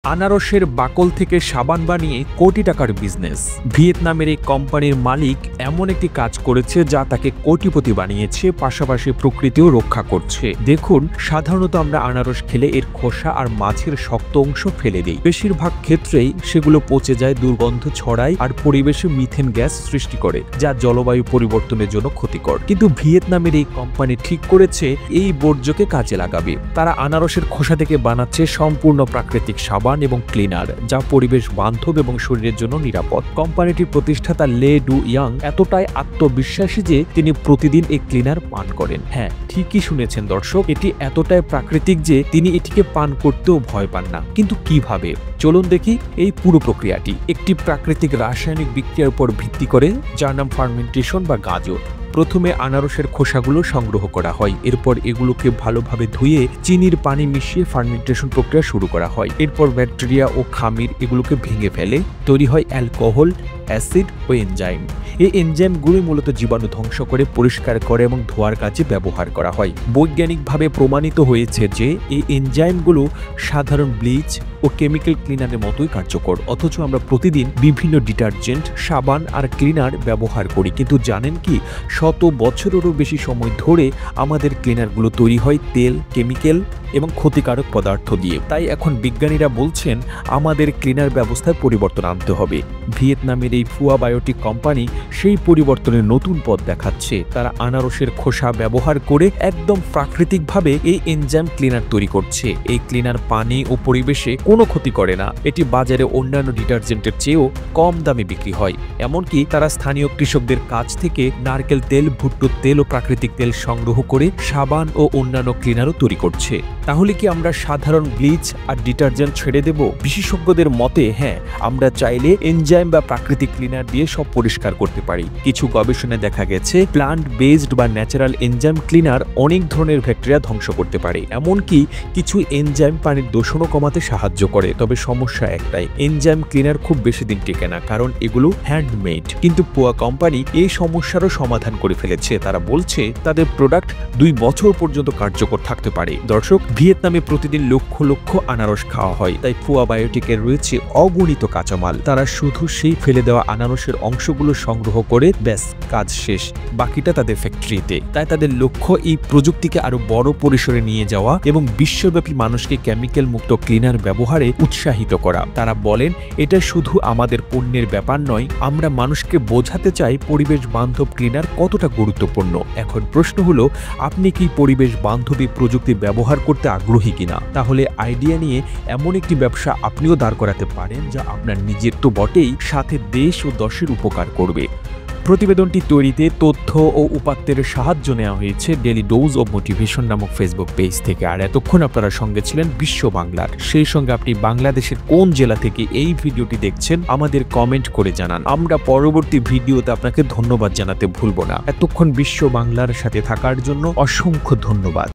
আনারসের বাকল থেকে সাবান বানিয়ে কোটি টাকার বিজনেস। ভিয়েতনামের এই কোম্পানির মালিক এমন একটি কাজ করেছে যা তাকে কোটিপতি বানিয়েছে, পাশাপাশি প্রকৃতিও রক্ষা করছে। দেখুন, সাধারণত আমরা আনারস খেলে এর খোসা আর মাঝের শক্ত অংশ ফেলে দিই। বেশিরভাগ ক্ষেত্রেই সেগুলো পচে যায়, দুর্গন্ধ ছড়ায় আর পরিবেশে মিথেন গ্যাস সৃষ্টি করে, যা জলবায়ু পরিবর্তনের জন্য ক্ষতিকর। কিন্তু ভিয়েতনামের এই কোম্পানি ঠিক করেছে এই বর্জ্যকে কাজে লাগাবে। তারা আনারসের খোসা থেকে বানাচ্ছে সম্পূর্ণ প্রাকৃতিক সাবান এবং ক্লিনার, যা পরিবেশ বান্ধব এবং শরীরের জন্য নিরাপদ। কোম্পানিটির প্রতিষ্ঠাতা লে ডু ইয়াং এতটাই আত্মবিশ্বাসী যে তিনি প্রতিদিন এই ক্লিনার পান করেন। হ্যাঁ, ঠিকই শুনেছেন দর্শক, এটি এতটাই প্রাকৃতিক যে তিনি এটিকে পান করতেও ভয় পান না। কিন্তু কিভাবে? চলুন দেখি এই পুরো প্রক্রিয়াটি। একটি প্রাকৃতিক রাসায়নিক বিক্রিয়ার উপর ভিত্তি করে, যার নাম ফার্মেন্টেশন বা গাজর। প্রথমে আনারসের খোসাগুলো সংগ্রহ করা হয়, এরপর এগুলোকে ভালোভাবে ধুয়ে চিনির পানি মিশিয়ে ফার্মেন্টেশন প্রক্রিয়া শুরু করা হয়। এরপর ব্যাকটেরিয়া ও খামির এগুলোকে ভেঙে ফেলে, তৈরি হয় অ্যালকোহল, অ্যাসিড ও এনজাইম। এই এনজাইমগুলো মূলত জীবাণু ধ্বংস করে, পরিষ্কার করে এবং ধোয়ার কাজে ব্যবহার করা হয়। বৈজ্ঞানিকভাবে প্রমাণিত হয়েছে যে এই এনজাইমগুলো সাধারণ ব্লিচ ও কেমিক্যাল ক্লিনারের মতোই কার্যকর। অথচ আমরা প্রতিদিন বিভিন্ন ডিটারজেন্ট, সাবান আর ক্লিনার ব্যবহার করি, কিন্তু জানেন কি, শত বছরেরও বেশি সময় ধরে আমাদের ক্লিনারগুলো তৈরি হয় তেল, কেমিক্যাল এবং ক্ষতিকারক পদার্থ দিয়ে। তাই এখন বিজ্ঞানীরা বলছেন আমাদের ক্লিনার ব্যবস্থায় পরিবর্তন আনতে হবে। ভিয়েতনামের এই ফুয়া বায়োটিক কোম্পানি সেই পরিবর্তনের নতুন পথ দেখাচ্ছে। তারা আনারসের খোসা ব্যবহার করে একদম প্রাকৃতিকভাবে এই এনজাইম ক্লিনার তৈরি করছে। এই ক্লিনার পানি ও পরিবেশে কোনো ক্ষতি করে না। এটি বাজারে অন্যান্য ডিটারজেন্টের চেয়েও কম দামে বিক্রি হয়। এমনকি তারা স্থানীয় কৃষকদের কাছ থেকে নারকেল তেল, ভুট্টোর তেল ও প্রাকৃতিক তেল সংগ্রহ করে সাবান ও অন্যান্য ক্লিনারও তৈরি করছে। তাহলে কি আমরা সাধারণ ব্লিচ আর ডিটারজেন্ট ছেড়ে দেব? বিশেষজ্ঞদের মতে হ্যাঁ, আমরা চাইলে এনজাইম বা প্রাকৃতিক ক্লিনার দিয়ে সব পরিষ্কার করতে পারি। কিছু গবেষণায় দেখা গেছে প্লান্ট বেসড বা ন্যাচারাল এনজাইম ক্লিনার অনেক ধরনের ব্যাকটেরিয়া ধ্বংস করতে পারে। এমনকি কিছু এনজাইম পানির দূষণও কমাতে সাহায্য করে। তবে সমস্যা একটাই, এনজাইম ক্লিনার খুব বেশি দিন টেকে না, কারণ এগুলো হ্যান্ডমেড। কিন্তু পুয়া কোম্পানি এই সমস্যারও সমাধান করে ফেলেছে। তারা বলছে তাদের প্রোডাক্ট 2 বছর পর্যন্ত কার্যকর থাকতে পারে। দর্শক, ভিয়েতনামে প্রতিদিন লক্ষ লক্ষ আনারস খাওয়া হয়, তাই ফুয়া বায়োটিকের রয়েছে অগণিত কাঁচামাল। তারা শুধু সেই ফেলে দেওয়া আনারসের অংশগুলো সংগ্রহ করে ব্যাস, কাজ শেষ। বাকিটা তাদের ফ্যাক্টরিতে। তাই তাদের লক্ষ্য এই প্রযুক্তিকে আরো বড় পরিসরে নিয়ে যাওয়া এবং বিশ্বব্যাপী মানুষকে কেমিক্যাল মুক্ত ক্লিনার ব্যবহারে উৎসাহিত করা। তারা বলেন, এটা শুধু আমাদের পণ্যের ব্যাপার নয়, আমরা মানুষকে বোঝাতে চাই পরিবেশ বান্ধব ক্লিনার কতটা গুরুত্বপূর্ণ। এখন প্রশ্ন হলো, আপনি কি পরিবেশ বান্ধবী প্রযুক্তি ব্যবহার করতে আগ্রহী কিনা? তাহলে আইডিয়া নিয়ে এমন একটি ব্যবসা আপনিও দাঁড় করাতে পারেন, যা আপনার নিজের তো বটেই, সাথে দেশ ও দশের উপকার করবে। প্রতিবেদনটি তৈরিতে তথ্য ও উপাত্তের সাহায্য নেওয়া হয়েছে ডেইলি ডোজ অব মোটিভেশন নামক ফেসবুক পেজ থেকে। আর এতক্ষণ আপনারা সঙ্গে ছিলেন বিশ্ব বাংলার। সেই সঙ্গে আপনি বাংলাদেশের কোন জেলা থেকে এই ভিডিওটি দেখছেন আমাদের কমেন্ট করে জানান। আমরা পরবর্তী ভিডিওতে আপনাকে ধন্যবাদ জানাতে ভুলব না। এতক্ষণ বিশ্ব বাংলার সাথে থাকার জন্য অসংখ্য ধন্যবাদ।